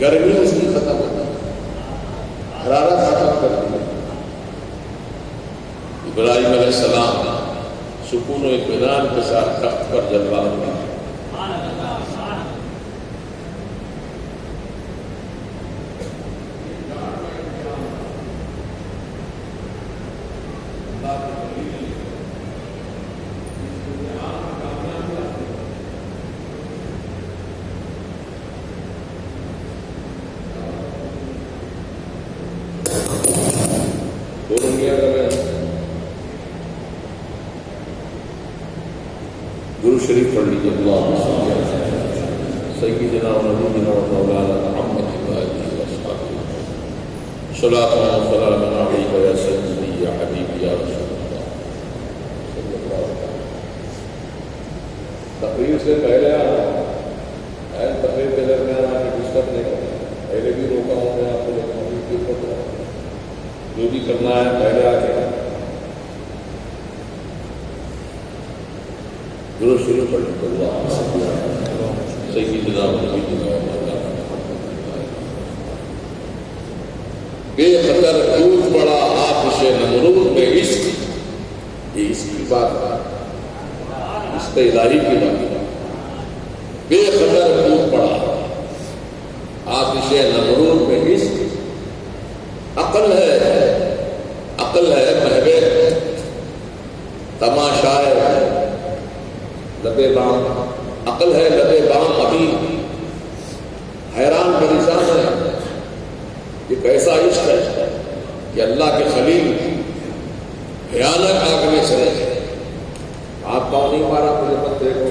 گرمی اس کی ختم ہو گئی، حرارت ختم کر دی۔ ابراہیم علیہ السلام سکون و اطمینان کے ساتھ تخت پر جلوہ ہوئے۔ درود شریف پڑھ لیجیے۔ اللہم صل علی سیدنا و نبینا و مولانا محمد و آلہ و اصحابہ، صلاۃ و سلام علیک یا سیدی یا حبیبی یا رسول اللہ صلی اللہ علیہ وسلم۔ تقریر سے پہلے تقریر کے درمیان آپ نے ڈسٹرب نہیں کرنا، پہلے بھی روکا ہوں میں آپ کو، جو بھی کرنا ہے پہلے آ کے درود شریف پڑھ لیتے۔ اللہ سیدنا و نبینا و مولانا بے خطر کود پڑا آتش نمرود میں عشق، یہ اس کی بات ہے، عشق الہی کی بات ہے۔ بے خطر کود پڑا آتش نمرود میں عشق، عقل ہے محبت تماشائے لبے بام، عقل ہے لبے بام ابھی، حیران پریشان ہے یہ کیسا عشق ہے کہ اللہ کے خلیل بھیانک آگ میں چلے گئے۔ آپ پاؤں نہیں مارا، مجھے مت دیکھو،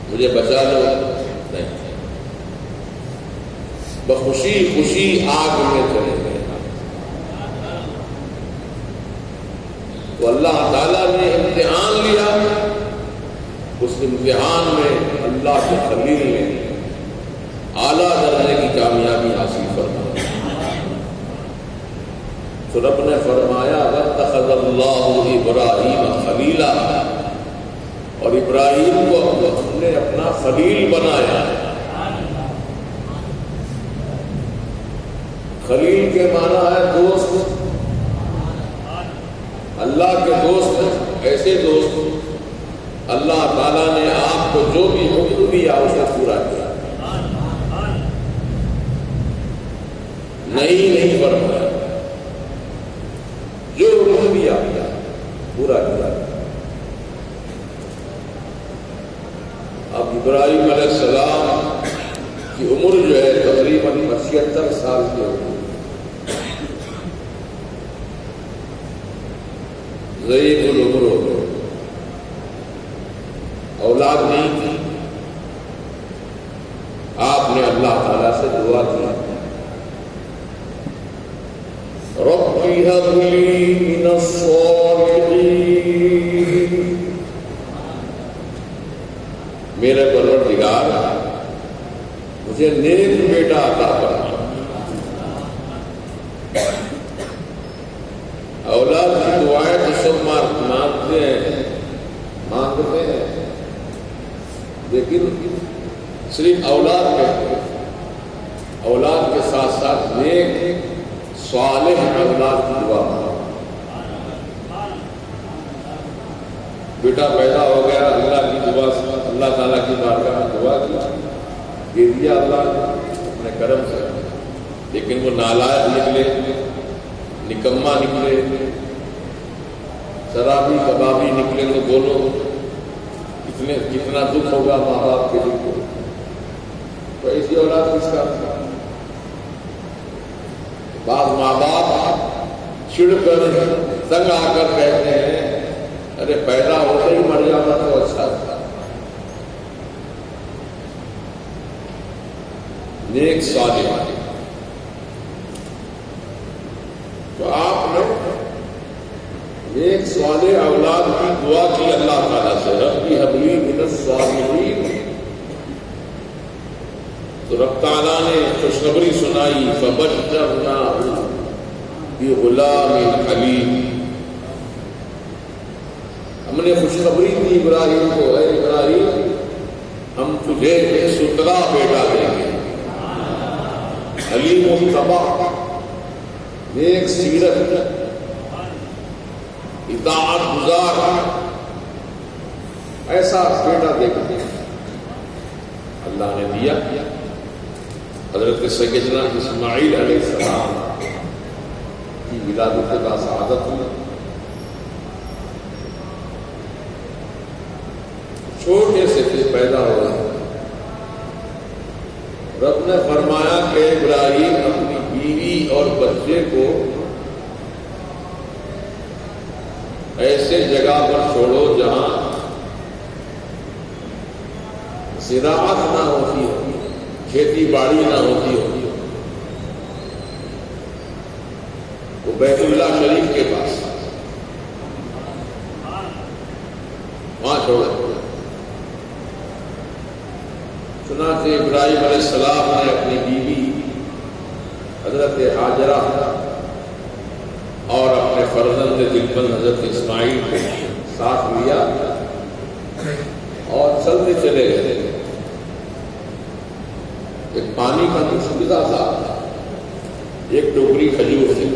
مجھے بچا لو، نہیں، بخوشی خوشی آگ میں چلے گئے۔ تو اللہ تعالیٰ نے امتحان لیا، اس امتحان میں اللہ کے خلیل نے اعلیٰ درجے کی کامیابی حاصل فرمائی۔ تو رب نے فرمایا واتخذ اللہ ابراہیم خلیلا، اور ابراہیم کو ہم نے اپنا خلیل بنایا۔ خلیل کے معنی ہے دوست، اللہ کے دوست، ایسے دوست اللہ تعالیٰ نے آپ کو جو بھی حکم دیا اسے پورا کیا، نہیں فرمایا، جو حکم دیا پورا کیا۔ اب ابراہیم علیہ السلام کی عمر جو ہے تقریباً 75 سال کی ہوگی۔ ضعیف العمر ہو گئے، اولاد نہیں تھی۔ آپ نے اللہ تعالیٰ سے دعا کی، رب هب لي من الصالحين، میرے پروردگار مجھے نیک بیٹا عطا فرما۔ اولاد کی دعائیں تو سب مانگتے ہیں، لیکن صرف اولاد کے ساتھ ساتھ نیک صالح اولاد کی دعا مانگو۔ بیٹا پیدا ہو گیا، اللہ کی دعا سے، اللہ تعالیٰ کی بارگاہ میں دعا کی، دے دیا اللہ نے اپنے کرم سے، لیکن وہ نالائق نکلے، نکما نکلے، شرابی کبابی نکلے، تو بولو کتنا دکھ ہوگا ماں باپ کے لیے۔ تو ایسی اولاد کس کا؟ بعض ماں باپ چڑ کر تنگ آ کر کہتے ہیں ارے پیدا ہوتے ہی مر جاتا تو اچھا تھا۔ نیک صالح، تو آپ نے نیک صالح اولاد کی دعا کی اللہ تعالیٰ سے، ربی ہب لی من الصالحین۔ تو رب تعالیٰ نے خوشخبری سنائی، فبشرناہ بغلام حلیم، ہم نے خوشخبری دی ابراہیم کو، اے ابراہیم ہم تجھے ایک سترا بیٹا دیں گے۔ حلیم الطبع، نیک سیرت، اطاعت گزار، ایسا بیٹا دیکھتے ہیں اللہ نے دیا۔ حضرت سیدنا اسماعیل علیہ السلام کی ولادت کا سعادت ہوئی۔ چھوٹے سے پیدا ہوا، رب نے فرمایا کہ ابراہیم اپنی بیوی اور بچے کو ایسے جگہ پر چھوڑو جہاں زراعت نہ ہوتی ہو، کھیتی باڑی نہ ہوتی ہو، وہ بیت اللہ شریف کے پاس وہاں چھوڑا۔ چنانچہ ابراہیم علیہ السلام نے اپنی بیوی حضرت ہاجرہ اور اپنے فرزند دلبند حضرت اسماعیل کو ساتھ لیا اور چلتے چلے گئے۔ ایک پانی کا مشکلہ تھا، ایک ٹوکری کھجور تھی۔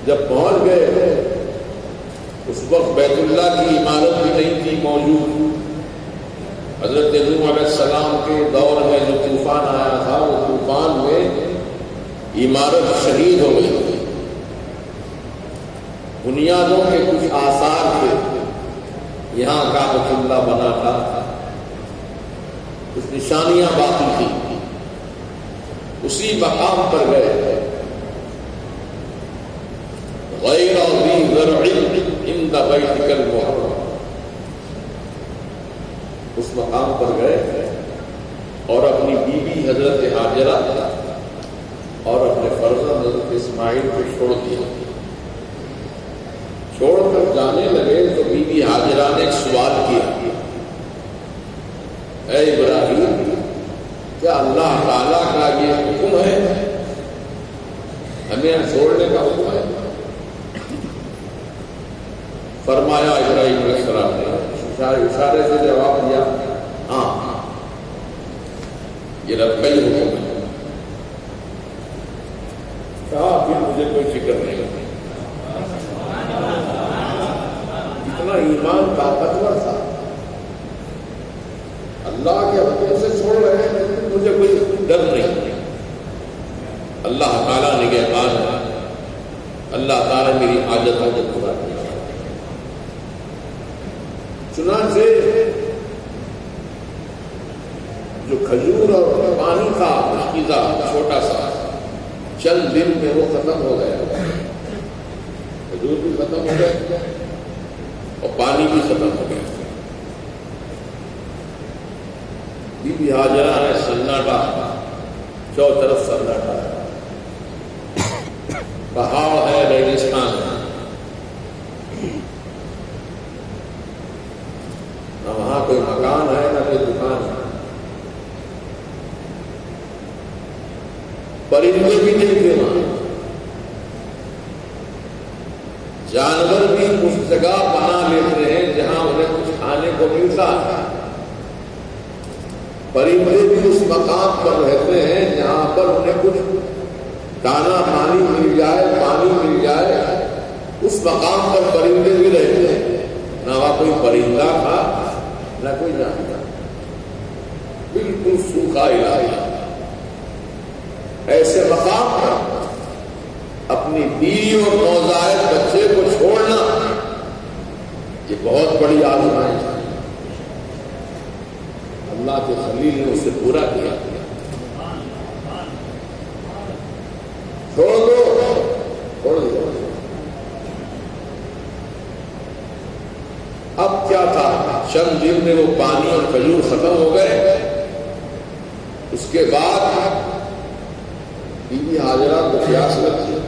جب پہنچ گئے اس وقت بیت اللہ کی عمارت بھی نہیں تھی موجود۔ حضرت نوح علیہ السلام کے دور میں جو طوفان آیا تھا، وہ طوفان میں عمارت شہید ہو گئی، بنیادوں کے کچھ آثار تھے، یہاں کعبۃ اللہ بنا تھا، کچھ نشانیاں باقی تھیں۔ اسی مقام پر گئے، غیر ذی زرع عند بیتک المحرم، اس مقام پر گئے اور اپنی بیوی حضرت ہاجرہ اور اپنے فرزند حضرت اسماعیل کو چھوڑ دیا۔ چھوڑ کر جانے لگے تو بیوی ہاجرہ نے ایک سوال کیا، اے ابراہیم، کیا اللہ تعالیٰ کا یہ حکم ہے، ہمیں چھوڑنے کا حکم ہے؟ فرمایا ابراہیم علیہ السلام نے اشارے سے جواب دیا، ہاں یہ رب کا ہی حکم ہے۔ کہا پھر مجھے کوئی فکر نہیں، اتنا ایمان طاقتور تھا، اللہ کے حکم سے چھوڑ رہے ہیں لیکن مجھے کوئی ڈر نہیں، اللہ تعالیٰ نگہبان ہے، اللہ تعالیٰ میری حاجتوں کو پورا کیا۔ چنانچہ جو کھجور اور پانی کا مشکیزہ چھوٹا سا چند دن میں وہ ختم ہو گیا، کھجور بھی ختم ہو گیا اور پانی بھی ختم ہو گیا۔ بی بی ہاجرہ نے سناٹا، چاروں طرف سناٹا، پہاڑ ہے، ریگستان ہے، نہ وہاں کوئی مکان ہے نہ کوئی دکان ہے، پرندے بھی نہیں تھے وہاں، جانور بھی اس جگہ پناہ لیتے ہیں جہاں انہیں کچھ کھانے کو ملتا ہے، پرندے بھی اس مقام پر رہتے ہیں جہاں پر انہیں کچھ دانا پانی مل جائے، پانی مل جائے، اس مقام پر پرندے بھی رہتے ہیں۔ نہ وہاں کوئی پرندہ تھا نہ کوئی جانور، بالکل سوکھا علاقہ۔ ایسے مقام پر اپنی بیوی اور نوزائیدہ بچے کو چھوڑنا یہ بہت بڑی آزمائش ہے، اللہ کے خلیل نے اسے پورا کیا۔ چھوڑ دو، چھوڑ دو۔ اب کیا تھا، چند دن میں وہ پانی اور کھجور ختم ہو گئے۔ اس کے بعد بی بی ہاجرہ کو پیاس لگی،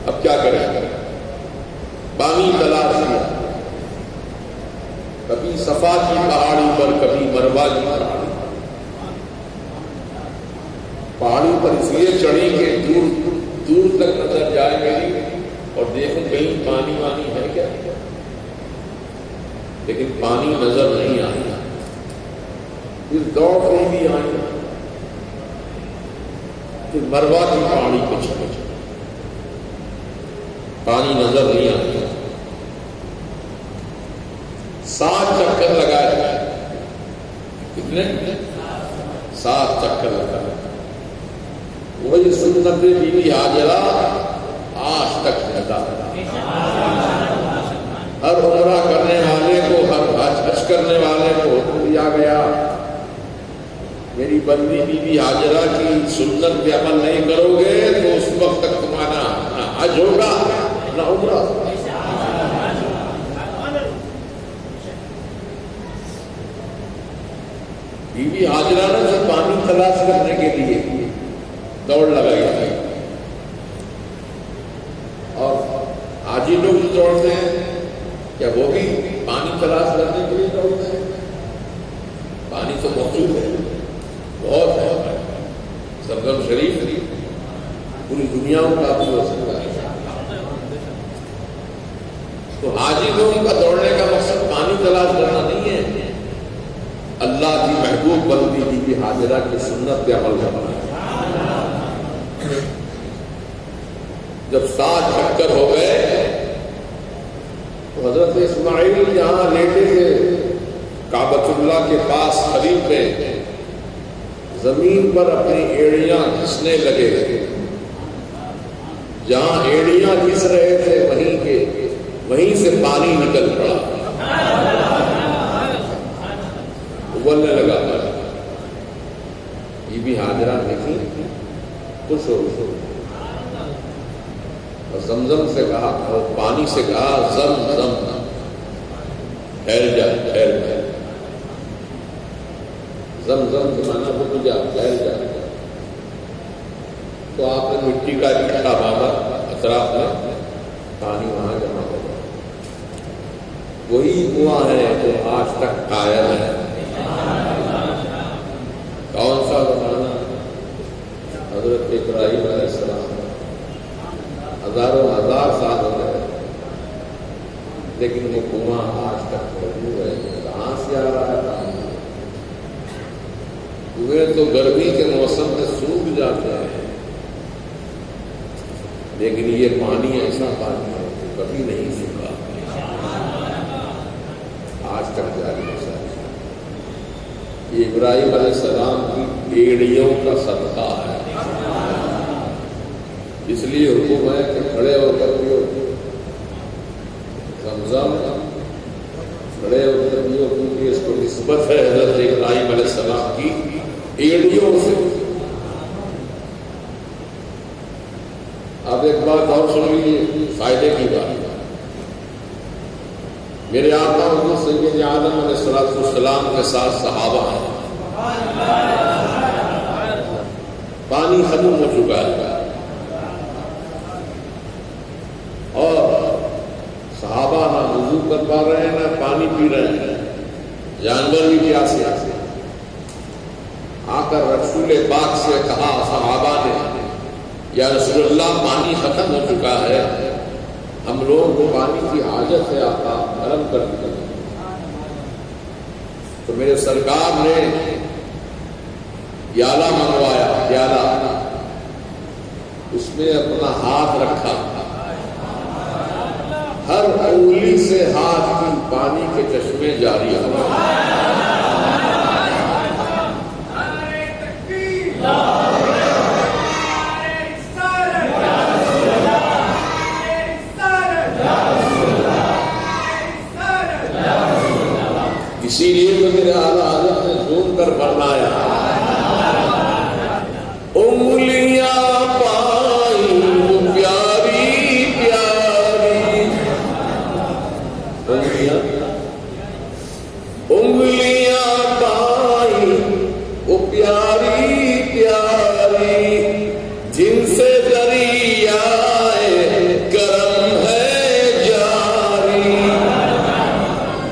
اب کیا کریں؟ پانی تلاش کیا، کبھی صفا کی پہاڑی پر، کبھی مروہ کی پہاڑی، پہاڑی پر اس لیے چڑھی کہ دور دور تک نظر جائے گی اور دیکھوں کہیں پانی وانی ہے کیا، لیکن پانی نظر نہیں آیا۔ پھر دوڑتے بھی آئیں، پھر مروا کی پانی پہ چلے، پانی نظر نہیں آتا، 7 چکر لگائے، کتنے؟ 7 چکر لگائے۔ وہی سنت بی بی ہاجرہ آج تک رہتا ہے۔ ہر عمرہ کرنے والے کو، ہر حج کرنے والے کو حکم دیا گیا، میری بندی بی بی ہاجرہ کی سنت پہ عمل نہیں کرو گے تو اس وقت تک تمہارا نہ حج ہوگا نہ عمرہ۔ بی بی ہاجرہ نے جب پانی تلاش کرنے کے لیے دوڑ لگائی تھی، اور حاجی لوگ جو دوڑتے ہیں کیا وہ بھی پانی تلاش کرنے کے لیے دوڑتے ہیں؟ پانی تو موجود ہے، بہت ہے، زمزم شریف پوری دنیا میں کافی ہو سکتا ہے۔ تو حاجی لوگوں کا دوڑنے کا مقصد پانی تلاش کرنا نہیں ہے، اللہ کی محبوب بندی بی بی ہاجرہ کی سنت پہ عمل کرنا ہے۔ جب 7 چکر ہو گئے تو حضرت اسماعیل جہاں لیٹے تھے کعبۃ اللہ کے پاس قریب میں، زمین پر اپنی ایڑیاں گھسنے لگے، جہاں ایڑیاں گھس رہے تھے وہیں سے پانی نکل پڑا، ابلنے لگا۔ بی بی ہاجرہ دیکھی، خوش ہو، اور زمزم سے کہا، اور پانی سے کہا، زم ٹھہر جا، ٹھہر جا۔ زمزم کے معنی رک جا، ٹھہر جا۔ تو آپ نے مٹی کا اکٹھا باندھا، اطراف میں پانی وہاں جمع ہو گیا۔ وہی کنواں ہے جو آج تک قائم ہے۔ کون سا زمانہ؟ حضرت ابراہیم علیہ السلام، ہزاروں ہزار سال ہو گئے، لیکن وہ کنواں آج تک موجود ہے۔ کہاں سے آ رہا ہے پانی؟ کنویں تو گرمی کے موسم میں سوکھ جاتے ہیں، لیکن یہ پانی ایسا پانی ہے جو کبھی نہیں سوکھا، آج تک جاری ہے۔ یہ ابراہیم علیہ السلام کی ایڑیوں کا صدقہ ہے، اس لیے حکم ہے کہ کھڑے ہو کر پیو، زمزم کھڑے ہو کر پیو، کیونکہ اس کو نسبت ہے حضرت ابراہیم علیہ السلام کی ایڑیوں سے۔ اب ایک بات اور سن لیجیے، فائدے کی بات۔ میرے آقا حضرت سید عالم علیہ السلام کے ساتھ صحابہ ہیں، پانی ختم ہو چکا ہے، اور صحابہ نہ وضو کر پا رہے ہیں نہ پانی پی رہے ہیں، جانور بھی پیاسے ہیں۔ آ کر رسول پاک سے کہا صحابہ نے، یا رسول اللہ پانی ختم ہو چکا ہے، ہم لوگوں کو پانی کی حاجت ہے، آقا گرم کر دیا۔ تو میرے سرکار نے پیالہ منگوایا، پیالہ، اس میں اپنا ہاتھ رکھا، ہر انگلی سے ہاتھ کی پانی کے چشمے جاری ہو۔ اسی لیے تو میرے اعلیٰ حضرت نے زور کر فرمایا، انگلیاں پائی وہ پیاری پیاری، انگلیاں پائی وہ پیاری پیاری، جن سے دریائے کرم ہے جاری،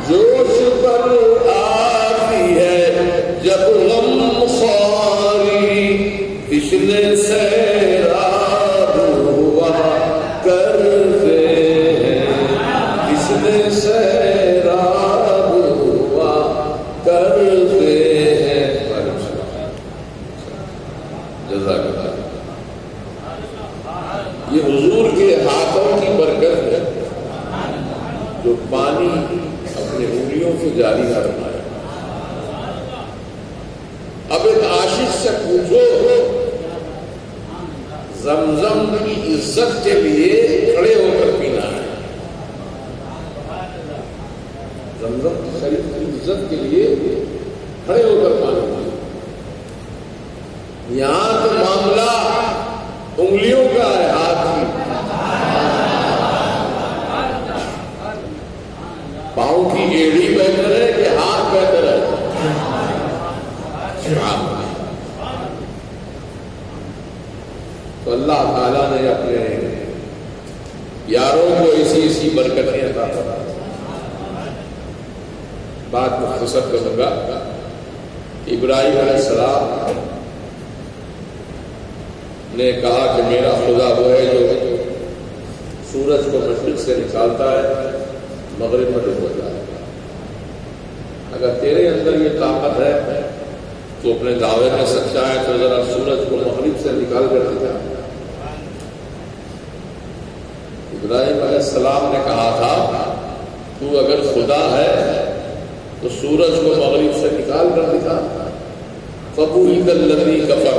جوش پر آتی ہے جب غم اب ایک عاشق سے پوچھو زمزم کی عزت کے لیے کھڑے ہو کر پینا ہے، زمزم شریف کی عزت کے لیے کھڑے ہو کر پانا ہے۔ یہاں تو معاملہ انگلیوں کا ہے، ہاتھ کی، پاؤں کی ایڑی بہتر ہے کہ ہاتھ بہتر ہے؟ تو اللہ تعالیٰ نے اپنے یاروں کو ایسی برکتیں عطا فرمائیں۔ بات مختصر کروں گا۔ ابراہیم علیہ السلام نے کہا کہ میرا خدا وہ ہے جو سورج کو مشرق سے نکالتا ہے مغرب میں ڈبوتا ہے۔ اگر تیرے اندر یہ طاقت ہے تو اپنے دعوے میں سچا ہے تو ذرا سورج کو مغرب سے نکال کر دکھا۔ ابراہیم علیہ السلام نے کہا تھا تو اگر خدا ہے تو سورج کو مغرب سے نکال کر دکھا۔ فبہت الذی کفر،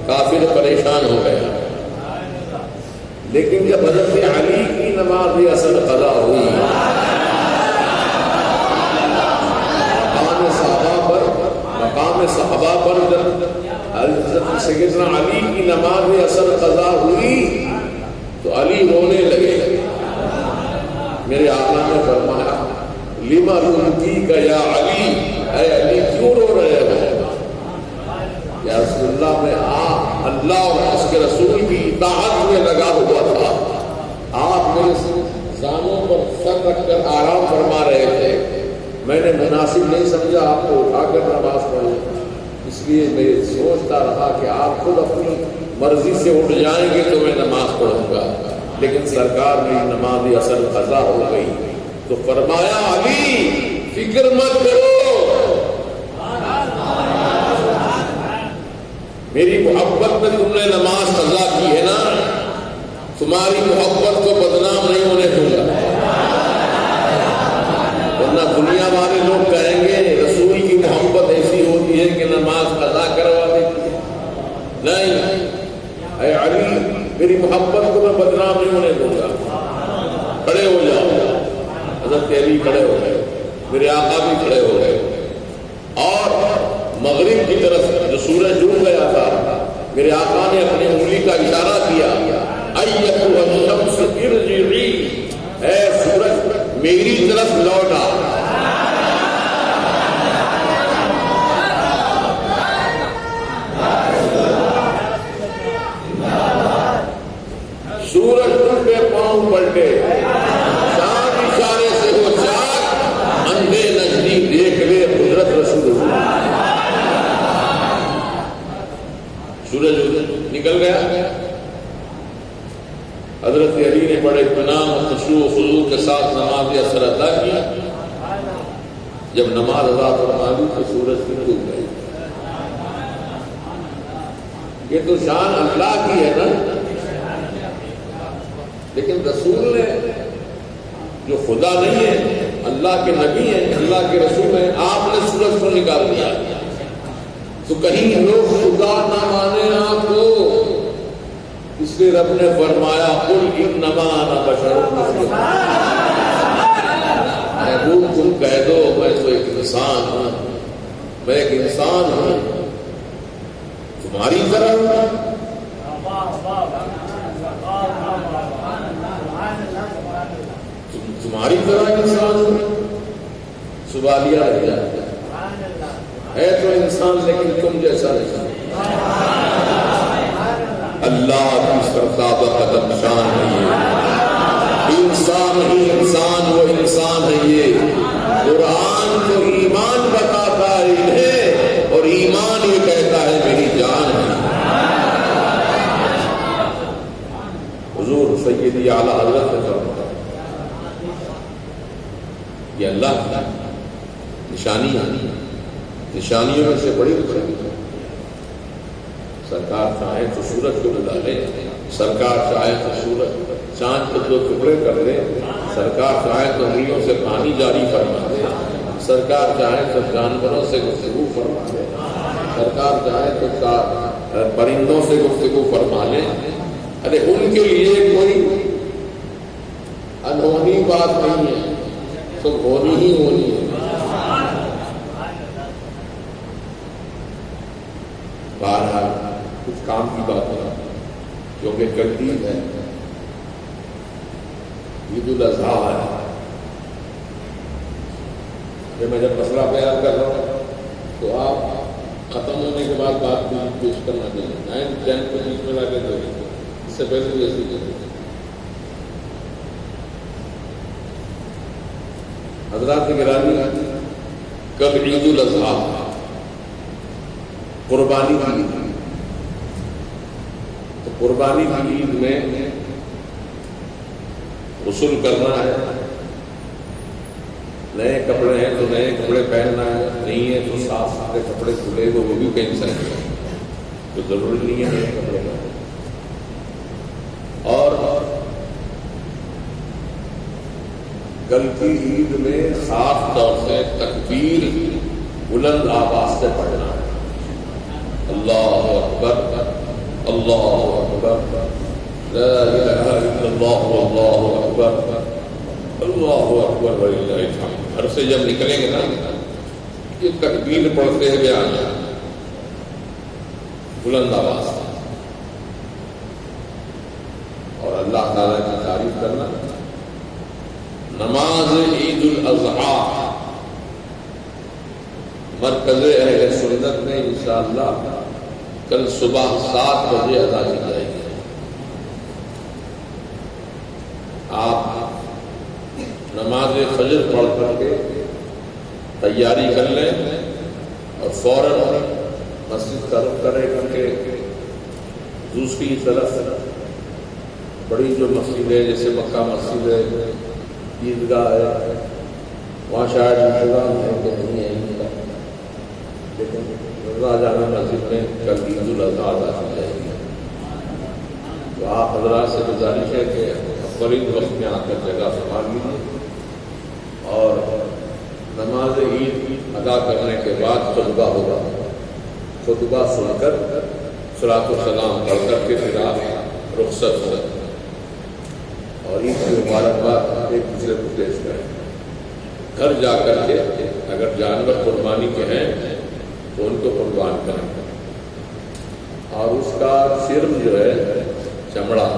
کافر پریشان ہو گیا۔ لیکن جب حضرت علی کی نماز اثر قضا ہوئی، مقام صحابہ پر جب حضرت سیدنا علی کی نماز اثر قضا ہوئی تو علی رونے لگے۔ میرے آقا نے فرمایا لما ربکیک یا علی، اے علی کیوں رو رہے ہو؟ یا رسول اللہ میں اللہ اور اس کے رسول کی اطاعت میں لگا ہوا تھا، آپ میرے زانوں پر سر رکھ کر آرام فرما رہے تھے، میں نے مناسب نہیں سمجھا آپ کو اٹھا کر نماز پڑھوں، اس لیے میں سوچتا رہا کہ آپ خود اپنی مرضی سے اٹھ جائیں گے تو میں نماز پڑھوں گا، لیکن سرکار میری نماز اثر قضا ہو گئی تو فرمایا علی فکر مت کرو، میری محبت میں تم نے نماز قضا کی ہے نا، تمہاری محبت کو بدنام نہیں ہونے دوں گا، ورنہ دنیا والے لوگ کہیں گے رسول کی محبت ایسی ہوتی ہے کہ نماز قضا کروا دیتی ہے۔ نہیں، اے علی میری محبت کو میں بدنام نہیں ہونے دوں گا، کھڑے ہو جاؤ۔ حضرت علی کھڑے ہو گئے، میرے آقا بھی کھڑے ہو گئے، اور مغرب کی طرف جو سورج ڈوب گیا تھا میرے آقا نے اپنی انگلی کا اشارہ کیا، ایتھا الشمس ارجعی، اے سورج میری طرف لوٹا۔ سورج ٹوٹے پاؤں پلٹے، چاند اشارے سے وہ چاند اندھے نزدیک دیکھ لے حضرت رسول اللہ۔ سورج نکل گیا، حضرت علی نے بڑے اطمینان اور خشوع و خضوع کے ساتھ نماز اثر ادا کی۔ جب نماز ادا فرما لی تو سورج کی ڈوب گئی۔ یہ تو شان اللہ کی ہے نا، لیکن رسول نے جو خدا نہیں ہے، اللہ کے نبی ہیں، اللہ کے رسول ہیں، آپ نے سورج کو نکال دیا تو کہیں لوگ خدا نہ مانے آپ کو، اس لیے رب نے فرمایا قل انما انا بشر مثلکم، محبوب تم کہہ دو میں تو ایک انسان ہوں، میں ایک انسان ہوں تمہاری طرح ہوں۔ تمہاری طرح انسان ہوں، سوالیہ رہ جاتا ہے تو انسان لیکن تم جیسا نہیں۔ اللہ کی سرتابہ قدم شان ہے یہ، انسان ہی انسان وہ انسان ہے یہ۔ قرآن تو ایمان بتاتا ہے انہیں، اور ایمان یہ کہتا ہے میری جان ہے۔ حضور سیدی اعلیٰ حضرت نے فرمایا یہ اللہ کی نشانی ہے، نشانیوں میں سے بڑی نشانی ہے۔ سرکار چاہے تو سورج کو بلا لے، سرکار چاہے تو سورج چاند کو دو ٹکڑے کر دے، سرکار چاہے تو انگلیوں سے پانی جاری فرما دے، سرکار چاہے تو جانوروں سے گفتگو فرما لے، سرکار چاہے تو پرندوں سے گفتگو فرما لے۔ ارے ان کے لیے کوئی انہونی بات نہیں ہے، تو ہونی ہی ہونی ہے۔ بہرحال کچھ کام کی بات ہے کیونکہ ترتیب ہے، عید الاضحیٰ ہے۔ کہ میں جب مسئلہ بیان کر رہا ہوں تو آپ ختم ہونے کے بعد بات بھی پیش کرنا چاہیے، 9 10 کے بیچ میں لا کے دو، اس سے پہلے بھی ایسی چیز۔ حضرات گرامی، کل عید الاضحیٰ قربانی کی عید، تو قربانی کی عید میں غسل کرنا ہے، نئے کپڑے ہیں تو نئے کپڑے پہننا ہے، نہیں ہے تو صاف ستھرے کپڑے کھلے ہوئے وہ بھی کینسل ہے، تو ضروری نہیں ہے نئے کپڑے پہننا۔ اور کل کی عید میں خاص طور سے تکبیر بلند آواز سے پڑھنا ہے، اللہ اکبر اللہ اکبر لا الہ الا اللہ واللہ اکبر اللہ اکبر وللہ الحمد۔ گھر سے جب نکلیں گے نا یہ تکبیر پڑھتے ہوئے آنا بلند آواز اور اللہ تعالیٰ کی تعریف کرنا۔ نماز عید الاضحیٰ مرکز اہل سنت میں انشاءاللہ کل صبح 7 بجے ادا کی جائے گی۔ آپ نماز فجر پڑھ کر کے تیاری کر لیں اور فوراً مسجد کا رخ کرے کر کے دوسری طرف بڑی جو مسجد ہے جیسے مکہ مسجد ہے، عیدگاہ ہے، وہاں شاید انتظام ہے کہ نہیں ہے، لیکن رضا جامع مسجد میں کل عید الاضحیٰ ادا کی جائے گی۔ تو آپ حضرات سے گزارش ہے کہ فرید وقت میں آ کر جگہ سنبھال لیجیے اور نماز عید ادا کرنے کے بعد خطبہ ہوگا، خطبہ سن کر صلاۃ و سلام پڑھ کر کے پھر آپ رخصت ہو اور عید کی مبارکباد ایک دوسرے کو پیش کریں۔ گھر جا کر کے اگر جانور قربانی کے ہیں تو ان کو قربان کریں اور اس کا سرم جو ہے چمڑا